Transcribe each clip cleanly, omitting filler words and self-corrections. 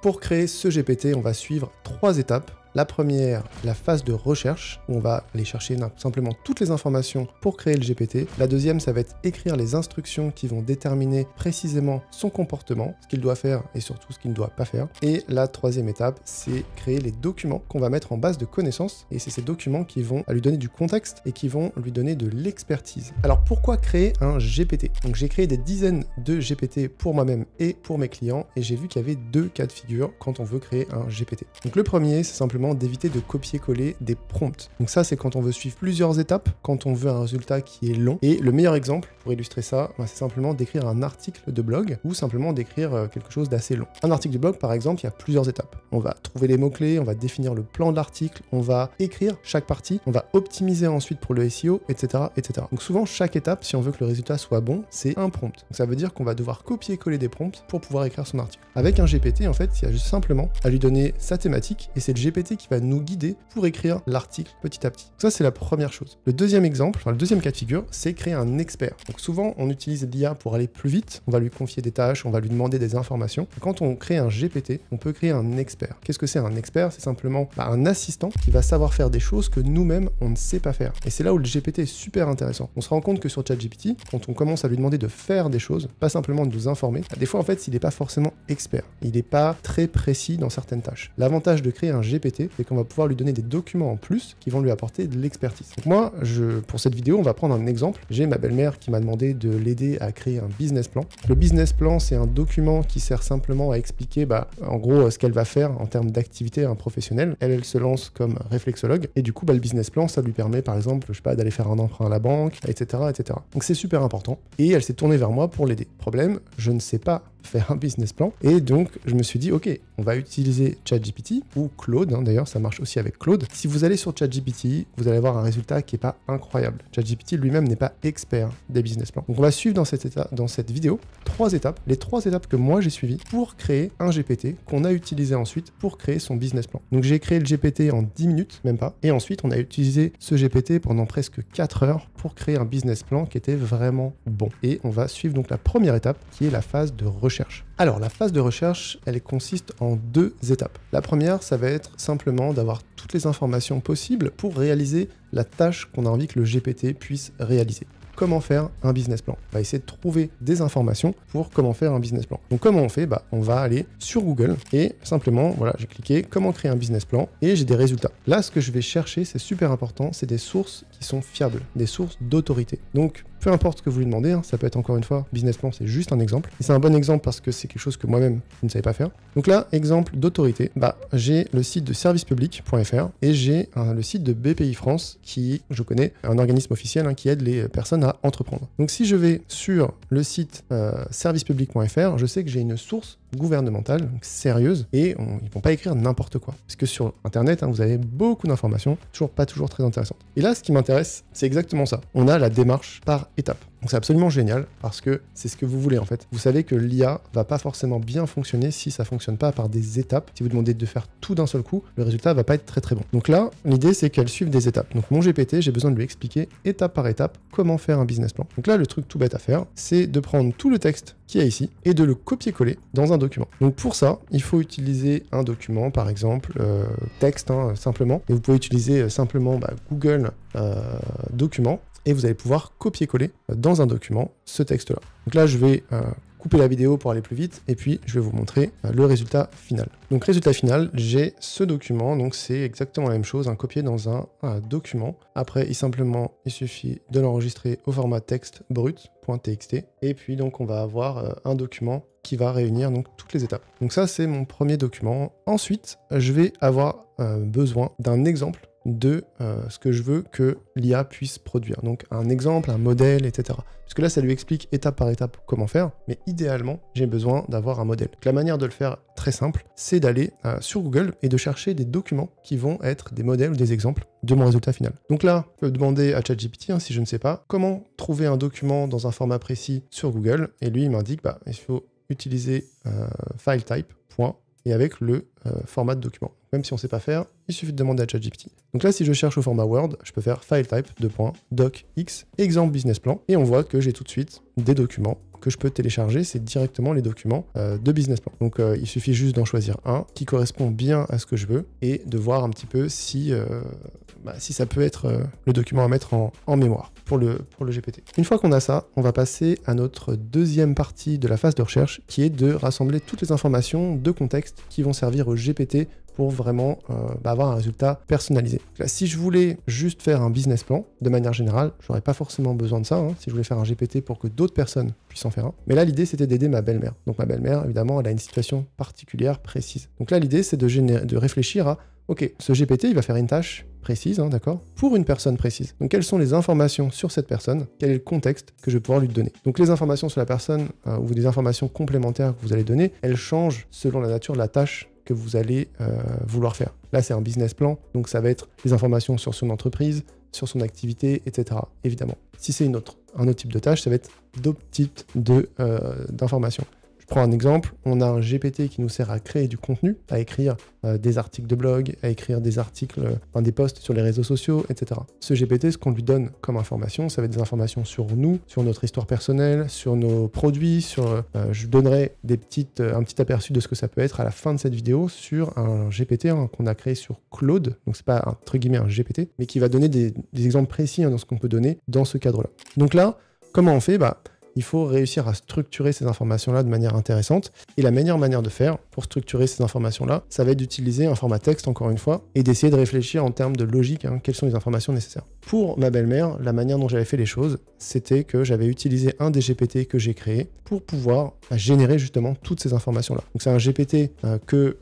Pour créer ce GPT, on va suivre 3 étapes. La première, la phase de recherche, où on va aller chercher simplement toutes les informations pour créer le GPT. La deuxième, ça va être écrire les instructions qui vont déterminer précisément son comportement, ce qu'il doit faire et surtout ce qu'il ne doit pas faire. Et la troisième étape, c'est créer les documents qu'on va mettre en base de connaissances. Et c'est ces documents qui vont lui donner du contexte et qui vont lui donner de l'expertise. Alors pourquoi créer un GPT? Donc j'ai créé des dizaines de GPT pour moi-même et pour mes clients et j'ai vu qu'il y avait 2 cas de figure quand on veut créer un GPT. Donc le premier, c'est simplement d'éviter de copier-coller des prompts. Donc ça, c'est quand on veut suivre plusieurs étapes, quand on veut un résultat qui est long. Et le meilleur exemple pour illustrer ça, c'est simplement d'écrire un article de blog ou simplement d'écrire quelque chose d'assez long. Un article de blog, par exemple, il y a plusieurs étapes. On va trouver les mots-clés, on va définir le plan de l'article, on va écrire chaque partie, on va optimiser ensuite pour le SEO, etc., etc. Donc souvent, chaque étape, si on veut que le résultat soit bon, c'est un prompt. Donc ça veut dire qu'on va devoir copier-coller des prompts pour pouvoir écrire son article. Avec un GPT, en fait, il y a juste simplement à lui donner sa thématique et c'est le GPT qui va nous guider pour écrire l'article petit à petit. Donc ça, c'est la première chose. Le deuxième exemple, le deuxième cas de figure, c'est créer un expert. Donc souvent, on utilise l'IA pour aller plus vite, on va lui confier des tâches, on va lui demander des informations. Et quand on crée un GPT, on peut créer un expert. Qu'est-ce que c'est un expert? C'est simplement un assistant qui va savoir faire des choses que nous-mêmes, on ne sait pas faire. Et c'est là où le GPT est super intéressant. On se rend compte que sur ChatGPT, quand on commence à lui demander de faire des choses, pas simplement de nous informer, des fois, en fait, il n'est pas forcément expert. Il n'est pas très précis dans certaines tâches. L'avantage de créer un GPT, c'est qu'on va pouvoir lui donner des documents en plus qui vont lui apporter de l'expertise. Donc moi, pour cette vidéo, on va prendre un exemple. J'ai ma belle-mère qui m'a demandé de l'aider à créer un business plan. Le business plan, c'est un document qui sert simplement à expliquer, en gros, ce qu'elle va faire en termes d'activité professionnelle. Elle se lance comme réflexologue et du coup, le business plan, ça lui permet, par exemple, je sais pas, d'aller faire un emprunt à la banque, etc., etc. Donc c'est super important. Et elle s'est tournée vers moi pour l'aider. Problème, je ne sais pas faire un business plan. Et donc, je me suis dit, ok, on va utiliser ChatGPT ou Claude, d'ailleurs, ça marche aussi avec Claude. Si vous allez sur ChatGPT, vous allez avoir un résultat qui n'est pas incroyable. ChatGPT lui-même n'est pas expert des business plans. Donc, on va suivre dans cette vidéo 3 étapes, les 3 étapes que moi j'ai suivies pour créer un GPT qu'on a utilisé ensuite pour créer son business plan. Donc, j'ai créé le GPT en 10 minutes, même pas. Et ensuite, on a utilisé ce GPT pendant presque 4 heures pour créer un business plan qui était vraiment bon. Et on va suivre donc la première étape qui est la phase de recherche. Alors, la phase de recherche, elle consiste en 2 étapes. La première, ça va être simplement d'avoir toutes les informations possibles pour réaliser la tâche qu'on a envie que le GPT puisse réaliser. Comment faire un business plan? On va essayer de trouver des informations pour comment faire un business plan. Donc comment on fait? On va aller sur Google et simplement, voilà, j'ai cliqué comment créer un business plan et j'ai des résultats. Là, ce que je vais chercher, c'est super important, c'est des sources qui sont fiables, des sources d'autorité. Donc, peu importe ce que vous lui demandez, ça peut être encore une fois, business plan, c'est juste un exemple. Et c'est un bon exemple parce que c'est quelque chose que moi-même, je ne savais pas faire. Donc là, exemple d'autorité, j'ai le site de servicepublic.fr et j'ai le site de BPI France qui, je connais, un organisme officiel qui aide les personnes à entreprendre. Donc si je vais sur le site servicepublic.fr, je sais que j'ai une source gouvernementale, sérieuse, et ils vont pas écrire n'importe quoi. Parce que sur Internet, vous avez beaucoup d'informations, pas toujours très intéressantes. Et là, ce qui m'intéresse, c'est exactement ça. On a la démarche par étapes. Donc c'est absolument génial parce que c'est ce que vous voulez en fait. Vous savez que l'IA va pas forcément bien fonctionner si ça fonctionne pas par des étapes. Si vous demandez de faire tout d'un seul coup, le résultat va pas être très très bon. Donc là, l'idée c'est qu'elle suive des étapes. Donc mon GPT, j'ai besoin de lui expliquer étape par étape comment faire un business plan. Donc là, le truc tout bête à faire, c'est de prendre tout le texte qu'il y a ici et de le copier-coller dans un document. Donc pour ça, il faut utiliser un document, par exemple texte simplement. Et vous pouvez utiliser simplement Google Documents. Et vous allez pouvoir copier-coller dans un document ce texte-là. Donc là, je vais couper la vidéo pour aller plus vite, et puis je vais vous montrer le résultat final. Donc résultat final, j'ai ce document, donc c'est exactement la même chose, copié dans un document. Après, il suffit de l'enregistrer au format texte brut.txt, et puis donc on va avoir un document qui va réunir donc toutes les étapes. Donc ça, c'est mon premier document. Ensuite, je vais avoir besoin d'un exemple de ce que je veux que l'IA puisse produire. Donc un exemple, un modèle, etc. Parce que là, ça lui explique étape par étape comment faire, mais idéalement, j'ai besoin d'avoir un modèle. Donc, la manière de le faire très simple, c'est d'aller sur Google et de chercher des documents qui vont être des modèles ou des exemples de mon résultat final. Donc là, je peux demander à ChatGPT, si je ne sais pas, comment trouver un document dans un format précis sur Google, et lui, il m'indique, il faut utiliser file type, et avec le format de document. Même si on ne sait pas faire, il suffit de demander à ChatGPT. Donc là, si je cherche au format Word, je peux faire file type, docx, exemple business plan, et on voit que j'ai tout de suite des documents que je peux télécharger, c'est directement les documents de business plan. Donc il suffit juste d'en choisir un qui correspond bien à ce que je veux et de voir un petit peu si ça peut être le document à mettre en mémoire pour le GPT. Une fois qu'on a ça, on va passer à notre deuxième partie de la phase de recherche qui est de rassembler toutes les informations de contexte qui vont servir au GPT pour vraiment avoir un résultat personnalisé. Là, si je voulais juste faire un business plan, de manière générale, je n'aurais pas forcément besoin de ça, si je voulais faire un GPT pour que d'autres personnes puissent en faire un. Mais là, l'idée, c'était d'aider ma belle-mère. Donc ma belle-mère, évidemment, elle a une situation particulière, précise. Donc là, l'idée, c'est de réfléchir à, ok, ce GPT, il va faire une tâche précise, d'accord, pour une personne précise. Donc quelles sont les informations sur cette personne, quel est le contexte que je vais pouvoir lui donner. Donc les informations sur la personne ou des informations complémentaires que vous allez donner, elles changent selon la nature de la tâche que vous allez vouloir faire. Là, c'est un business plan, donc ça va être des informations sur son entreprise, sur son activité, etc. Évidemment. Si c'est un autre type de tâche, ça va être d'autres types d'informations. Je prends un exemple, on a un GPT qui nous sert à créer du contenu, à écrire des articles de blog, à écrire des articles, des posts sur les réseaux sociaux, etc. Ce GPT, ce qu'on lui donne comme information, ça va être des informations sur nous, sur notre histoire personnelle, sur nos produits, je donnerai un petit aperçu de ce que ça peut être à la fin de cette vidéo sur un GPT qu'on a créé sur Claude, donc c'est pas entre guillemets un GPT, mais qui va donner des exemples précis dans ce qu'on peut donner dans ce cadre-là. Donc là, comment on fait ? Il faut réussir à structurer ces informations-là de manière intéressante. Et la meilleure manière de faire pour structurer ces informations-là, ça va être d'utiliser un format texte, encore une fois, et d'essayer de réfléchir en termes de logique, quelles sont les informations nécessaires. Pour ma belle-mère, la manière dont j'avais fait les choses, c'était que j'avais utilisé un des GPT que j'ai créé pour pouvoir générer justement toutes ces informations-là. Donc c'est un GPT que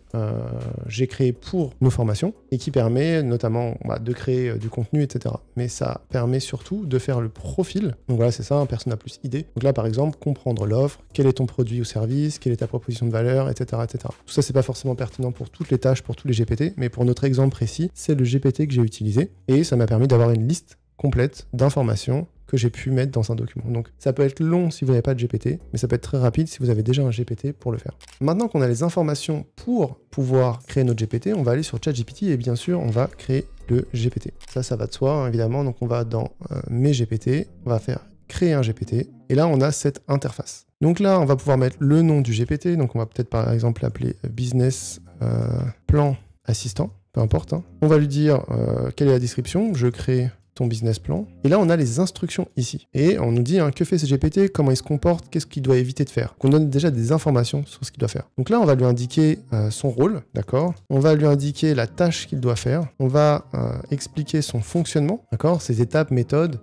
j'ai créé pour nos formations et qui permet notamment de créer du contenu, etc. Mais ça permet surtout de faire le profil. Donc voilà, c'est ça, personne n'a plus idée. Donc là, par exemple, comprendre l'offre, quel est ton produit ou service, quelle est ta proposition de valeur, etc. etc. Tout ça, c'est pas forcément pertinent pour toutes les tâches, pour tous les GPT, mais pour notre exemple précis, c'est le GPT que j'ai utilisé et ça m'a permis d'avoir une liste complète d'informations que j'ai pu mettre dans un document. Donc ça peut être long si vous n'avez pas de GPT, mais ça peut être très rapide si vous avez déjà un GPT pour le faire. Maintenant qu'on a les informations pour pouvoir créer notre GPT, on va aller sur ChatGPT et bien sûr, on va créer le GPT. Ça va de soi, évidemment. Donc on va dans mes GPT, on va faire créer un GPT, et là on a cette interface. Donc là, on va pouvoir mettre le nom du GPT, donc on va peut-être par exemple l'appeler business plan assistant, peu importe. On va lui dire quelle est la description, je crée ton business plan. Et là, on a les instructions ici. Et on nous dit que fait ce GPT, comment il se comporte, qu'est-ce qu'il doit éviter de faire. On donne déjà des informations sur ce qu'il doit faire. Donc là, on va lui indiquer son rôle, d'accord. On va lui indiquer la tâche qu'il doit faire. On va expliquer son fonctionnement, d'accord, ses étapes, méthodes,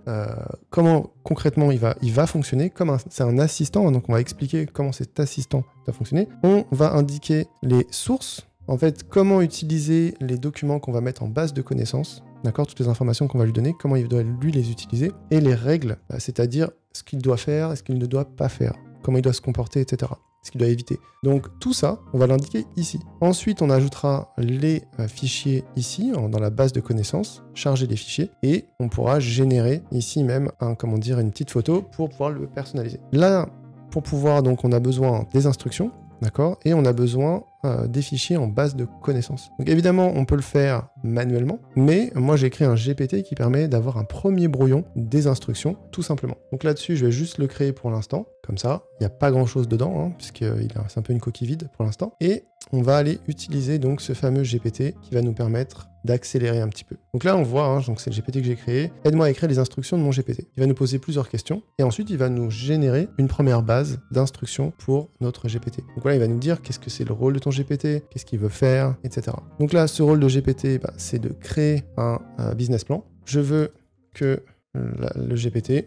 comment concrètement il va fonctionner. C'est un assistant, donc on va expliquer comment cet assistant doit fonctionner. On va indiquer les sources, en fait, comment utiliser les documents qu'on va mettre en base de connaissances. D'accord, toutes les informations qu'on va lui donner, comment il doit lui les utiliser, et les règles, c'est-à-dire ce qu'il doit faire et ce qu'il ne doit pas faire, comment il doit se comporter, etc. Ce qu'il doit éviter. Donc tout ça, on va l'indiquer ici. Ensuite, on ajoutera les fichiers ici, dans la base de connaissances, charger les fichiers, et on pourra générer ici même une petite photo pour pouvoir le personnaliser. Là, pour pouvoir, donc on a besoin des instructions, d'accord, et on a besoin des fichiers en base de connaissances. Donc évidemment, on peut le faire manuellement, mais moi j'ai créé un GPT qui permet d'avoir un premier brouillon des instructions, tout simplement. Donc là-dessus, je vais juste le créer pour l'instant, comme ça, il n'y a pas grand-chose dedans, puisque c'est un peu une coquille vide pour l'instant, et on va aller utiliser donc ce fameux GPT qui va nous permettre d'accélérer un petit peu. Donc là, on voit, donc c'est le GPT que j'ai créé. Aide-moi à écrire les instructions de mon GPT. Il va nous poser plusieurs questions et ensuite, il va nous générer une première base d'instructions pour notre GPT. Donc là, il va nous dire qu'est-ce que c'est le rôle de ton GPT, qu'est-ce qu'il veut faire, etc. Donc là, ce rôle de GPT, c'est de créer un business plan. Je veux que le GPT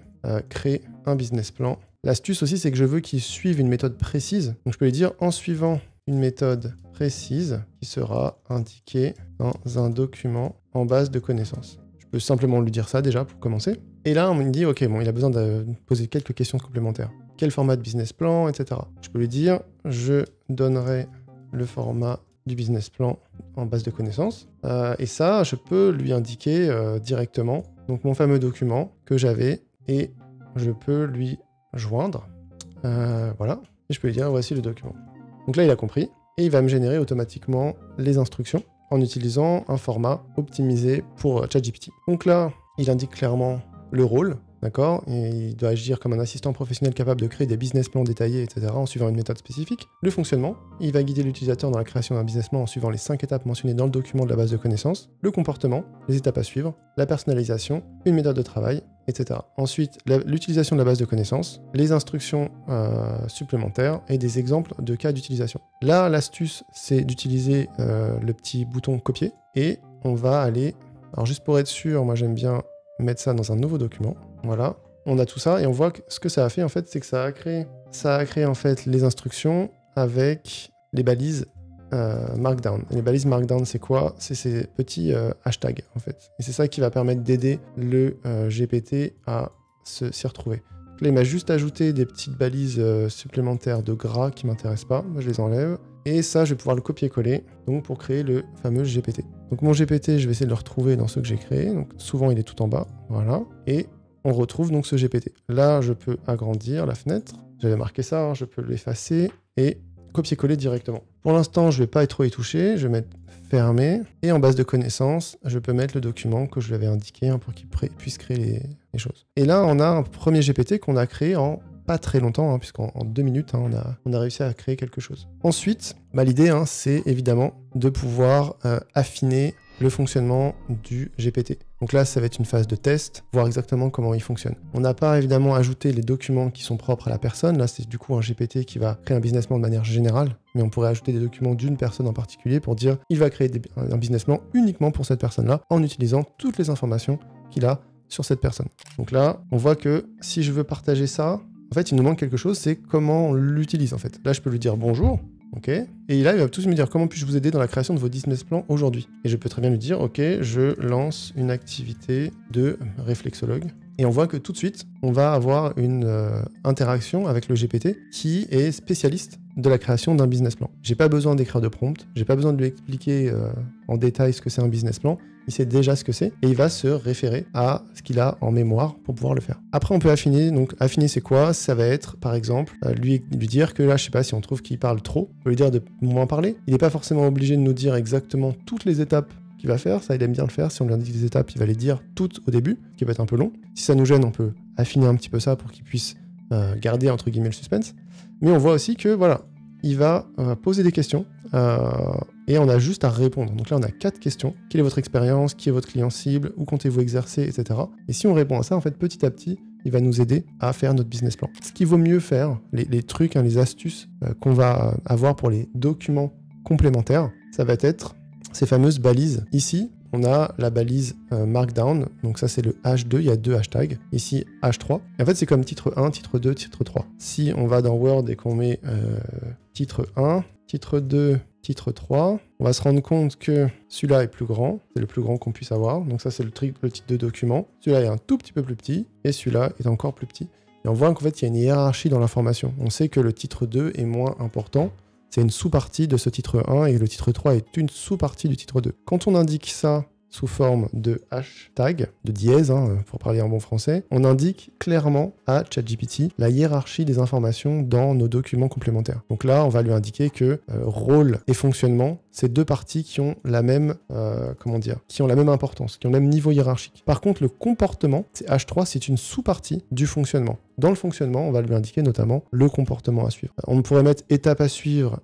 crée un business plan. L'astuce aussi, c'est que je veux qu'il suive une méthode précise. Donc je peux lui dire en suivant une méthode précise qui sera indiquée dans un document en base de connaissances. Je peux simplement lui dire ça déjà pour commencer. Et là, on me dit, ok, il a besoin de poser quelques questions complémentaires. Quel format de business plan, etc. Je peux lui dire, je donnerai le format du business plan en base de connaissances. Et ça, je peux lui indiquer directement donc mon fameux document que j'avais et je peux lui joindre. Voilà. Et je peux lui dire, voici le document. Donc là, il a compris et il va me générer automatiquement les instructions en utilisant un format optimisé pour ChatGPT. Donc là, il indique clairement le rôle. d'accord? Il doit agir comme un assistant professionnel capable de créer des business plans détaillés, etc. en suivant une méthode spécifique. Le fonctionnement, il va guider l'utilisateur dans la création d'un business plan en suivant les 5 étapes mentionnées dans le document de la base de connaissances. Le comportement, les étapes à suivre, la personnalisation, une méthode de travail, etc. Ensuite, l'utilisation de la base de connaissances, les instructions supplémentaires et des exemples de cas d'utilisation. Là, l'astuce, c'est d'utiliser le petit bouton copier et on va aller... Alors juste pour être sûr, moi j'aime bien mettre ça dans un nouveau document. Voilà, on a tout ça et on voit que ce que ça a fait en fait, c'est que ça a créé en fait les instructions avec les balises Markdown. Et les balises Markdown, c'est quoi? C'est ces petits hashtags en fait. Et c'est ça qui va permettre d'aider le GPT à s'y retrouver. Là, il m'a juste ajouté des petites balises supplémentaires de gras qui ne m'intéressent pas. Moi, je les enlève. Et ça, je vais pouvoir le copier-coller donc pour créer le fameux GPT. Donc mon GPT, je vais essayer de le retrouver dans ceux que j'ai créés. Donc souvent, il est tout en bas. Voilà. Et on retrouve donc ce GPT. Là, je peux agrandir la fenêtre. J'avais marqué ça, hein, je peux l'effacer et copier-coller directement. Pour l'instant, je ne vais pas trop y toucher. Je vais mettre fermé. Et en base de connaissances, je peux mettre le document que je lui avais indiqué hein, pour qu'il puisse créer les choses. Et là, on a un premier GPT qu'on a créé en pas très longtemps, hein, puisqu'en 2 minutes, hein, on a réussi à créer quelque chose. Ensuite, l'idée, hein, c'est évidemment de pouvoir affiner le fonctionnement du GPT. Donc là, ça va être une phase de test, voir exactement comment il fonctionne. On n'a pas évidemment ajouté les documents qui sont propres à la personne. Là, c'est du coup un GPT qui va créer un business plan de manière générale, mais on pourrait ajouter des documents d'une personne en particulier pour dire il va créer un business plan uniquement pour cette personne-là en utilisant toutes les informations qu'il a sur cette personne. Donc là, on voit que si je veux partager ça, en fait, il nous manque quelque chose, c'est comment on l'utilise en fait. Là, je peux lui dire bonjour. Ok. Et là, il va tous me dire comment puis-je vous aider dans la création de vos business plans aujourd'hui. Et je peux très bien lui dire, ok, je lance une activité de réflexologue. Et on voit que tout de suite, on va avoir une interaction avec le GPT qui est spécialiste de la création d'un business plan. J'ai pas besoin d'écrire de prompt, j'ai pas besoin de lui expliquer en détail ce que c'est un business plan. Il sait déjà ce que c'est et il va se référer à ce qu'il a en mémoire pour pouvoir le faire. Après, on peut affiner. Donc, affiner, c'est quoi? Ça va être, par exemple, lui dire que là, je sais pas si on trouve qu'il parle trop, on peut lui dire de moins parler. Il n'est pas forcément obligé de nous dire exactement toutes les étapes qu'il va faire. Ça, il aime bien le faire. Si on lui indique des étapes, il va les dire toutes au début, ce qui va être un peu long. Si ça nous gêne, on peut affiner un petit peu ça pour qu'il puisse garder, entre guillemets, le suspense. Mais on voit aussi que, voilà, il va poser des questions et on a juste à répondre. Donc là, on a 4 questions. Quelle est votre expérience? Qui est votre client cible? Où comptez-vous exercer? Etc. Et si on répond à ça, en fait, petit à petit, il va nous aider à faire notre business plan. Ce qu'il vaut mieux faire, les trucs, hein, les astuces qu'on va avoir pour les documents complémentaires, ça va être ces fameuses balises. Ici, on a la balise Markdown, donc ça c'est le H2, il y a 2 hashtags, ici H3. Et en fait c'est comme titre 1, titre 2, titre 3. Si on va dans Word et qu'on met titre 1, titre 2, titre 3, on va se rendre compte que celui-là est plus grand, c'est le plus grand qu'on puisse avoir, donc ça c'est le titre de document. Celui-là est un tout petit peu plus petit, et celui-là est encore plus petit. Et on voit qu'en fait il y a une hiérarchie dans l'information. On sait que le titre 2 est moins important, c'est une sous-partie de ce titre 1 et le titre 3 est une sous-partie du titre 2. Quand on indique ça sous forme de hashtag, de dièse, hein, pour parler en bon français, on indique clairement à ChatGPT la hiérarchie des informations dans nos documents complémentaires. Donc là, on va lui indiquer que rôle et fonctionnement, c'est 2 parties qui ont la même, qui ont la même importance, qui ont le même niveau hiérarchique. Par contre, le comportement, c'est H3, c'est une sous-partie du fonctionnement. Dans le fonctionnement, on va lui indiquer notamment le comportement à suivre. On pourrait mettre étape à suivre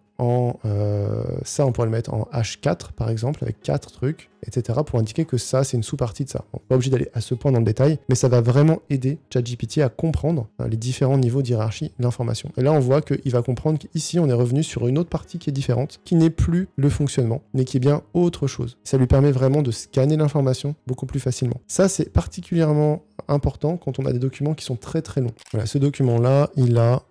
ça, on pourrait le mettre en H4 par exemple, avec 4 trucs, etc. pour indiquer que ça, c'est une sous-partie de ça. Bon, pas obligé d'aller à ce point dans le détail, mais ça va vraiment aider ChatGPT à comprendre les différents niveaux d'hierarchie de l'information. Et là, on voit qu'il va comprendre qu'ici, on est revenu sur une autre partie qui est différente, qui n'est plus le fonctionnement, mais qui est bien autre chose. Ça lui permet vraiment de scanner l'information beaucoup plus facilement. Ça, c'est particulièrement important quand on a des documents qui sont très très longs. Voilà, ce document-là, il a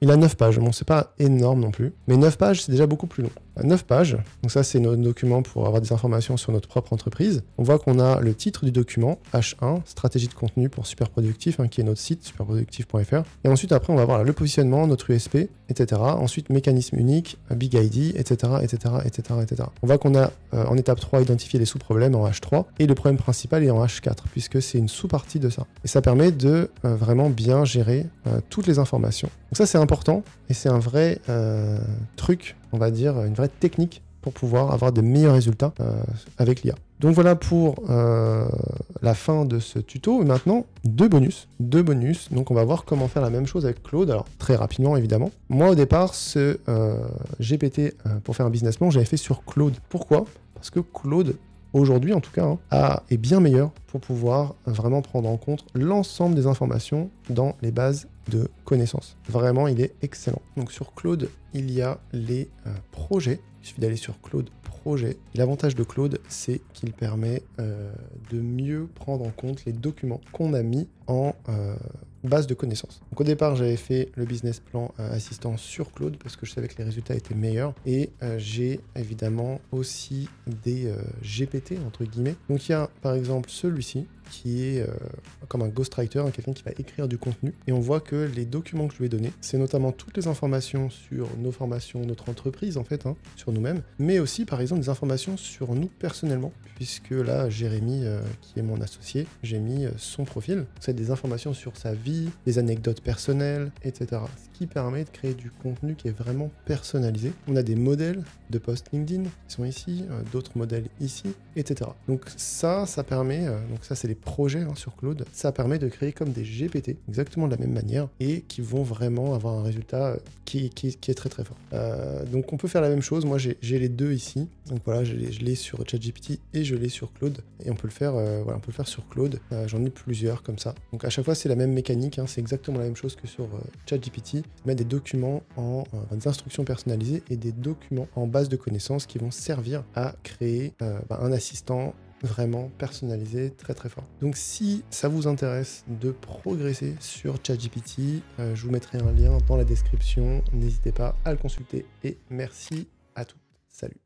9 pages. Bon, c'est pas énorme non plus, mais 9 pages, c'est déjà beaucoup plus long. 9 pages, donc ça c'est notre document pour avoir des informations sur notre propre entreprise. On voit qu'on a le titre du document, H1, stratégie de contenu pour Superproductif, hein, qui est notre site, superproductif.fr. Et ensuite après on va voir le positionnement, notre USP, etc. Ensuite mécanisme unique, Big ID, etc. etc., etc., etc. On voit qu'on a en étape 3 identifié les sous-problèmes en H3 et le problème principal est en H4 puisque c'est une sous-partie de ça. Et ça permet de vraiment bien gérer toutes les informations. Donc ça c'est important et c'est un vrai truc, on va dire, une vraie technique pour pouvoir avoir de meilleurs résultats avec l'IA. Donc voilà pour la fin de ce tuto. Et maintenant, deux bonus. Donc on va voir comment faire la même chose avec Claude. Alors très rapidement évidemment. Moi au départ, ce GPT pour faire un business plan, j'avais fait sur Claude. Pourquoi? Parce que Claude, aujourd'hui en tout cas, est bien meilleur pour pouvoir vraiment prendre en compte l'ensemble des informations dans les bases de connaissances. Vraiment, il est excellent. Donc sur Claude, il y a les projets. Il suffit d'aller sur Claude Projet. L'avantage de Claude, c'est qu'il permet de mieux prendre en compte les documents qu'on a mis en base de connaissances. Donc au départ, j'avais fait le business plan assistant sur Claude parce que je savais que les résultats étaient meilleurs. Et j'ai évidemment aussi des GPT, entre guillemets. Donc il y a par exemple celui-ci qui est comme un ghostwriter, quelqu'un qui va écrire du contenu. Et on voit que les documents que je lui ai donnés, c'est notamment toutes les informations sur nos formations, notre entreprise en fait, sur nous-mêmes, mais aussi par exemple des informations sur nous personnellement, puisque là, Jérémy, qui est mon associé, j'ai mis son profil. C'est des informations sur sa vie, des anecdotes personnelles, etc. Ce qui permet de créer du contenu qui est vraiment personnalisé. On a des modèles de posts LinkedIn qui sont ici, d'autres modèles ici, etc. Donc ça permet, donc ça c'est les projets sur Claude, ça permet de créer comme des GPT, exactement de la même manière, et qui vont vraiment avoir un résultat qui est très très fort. Donc on peut faire la même chose, moi j'ai les deux ici, donc voilà, je l'ai sur ChatGPT et je l'ai sur Claude, et on peut le faire, voilà, on peut le faire sur Claude, j'en ai plusieurs comme ça. Donc à chaque fois c'est la même mécanique, c'est exactement la même chose que sur ChatGPT, mettre des documents des instructions personnalisées et des documents en base de connaissances qui vont servir à créer un assistant vraiment personnalisé, très très fort. Donc si ça vous intéresse de progresser sur ChatGPT, je vous mettrai un lien dans la description, n'hésitez pas à le consulter et merci à tous. Salut.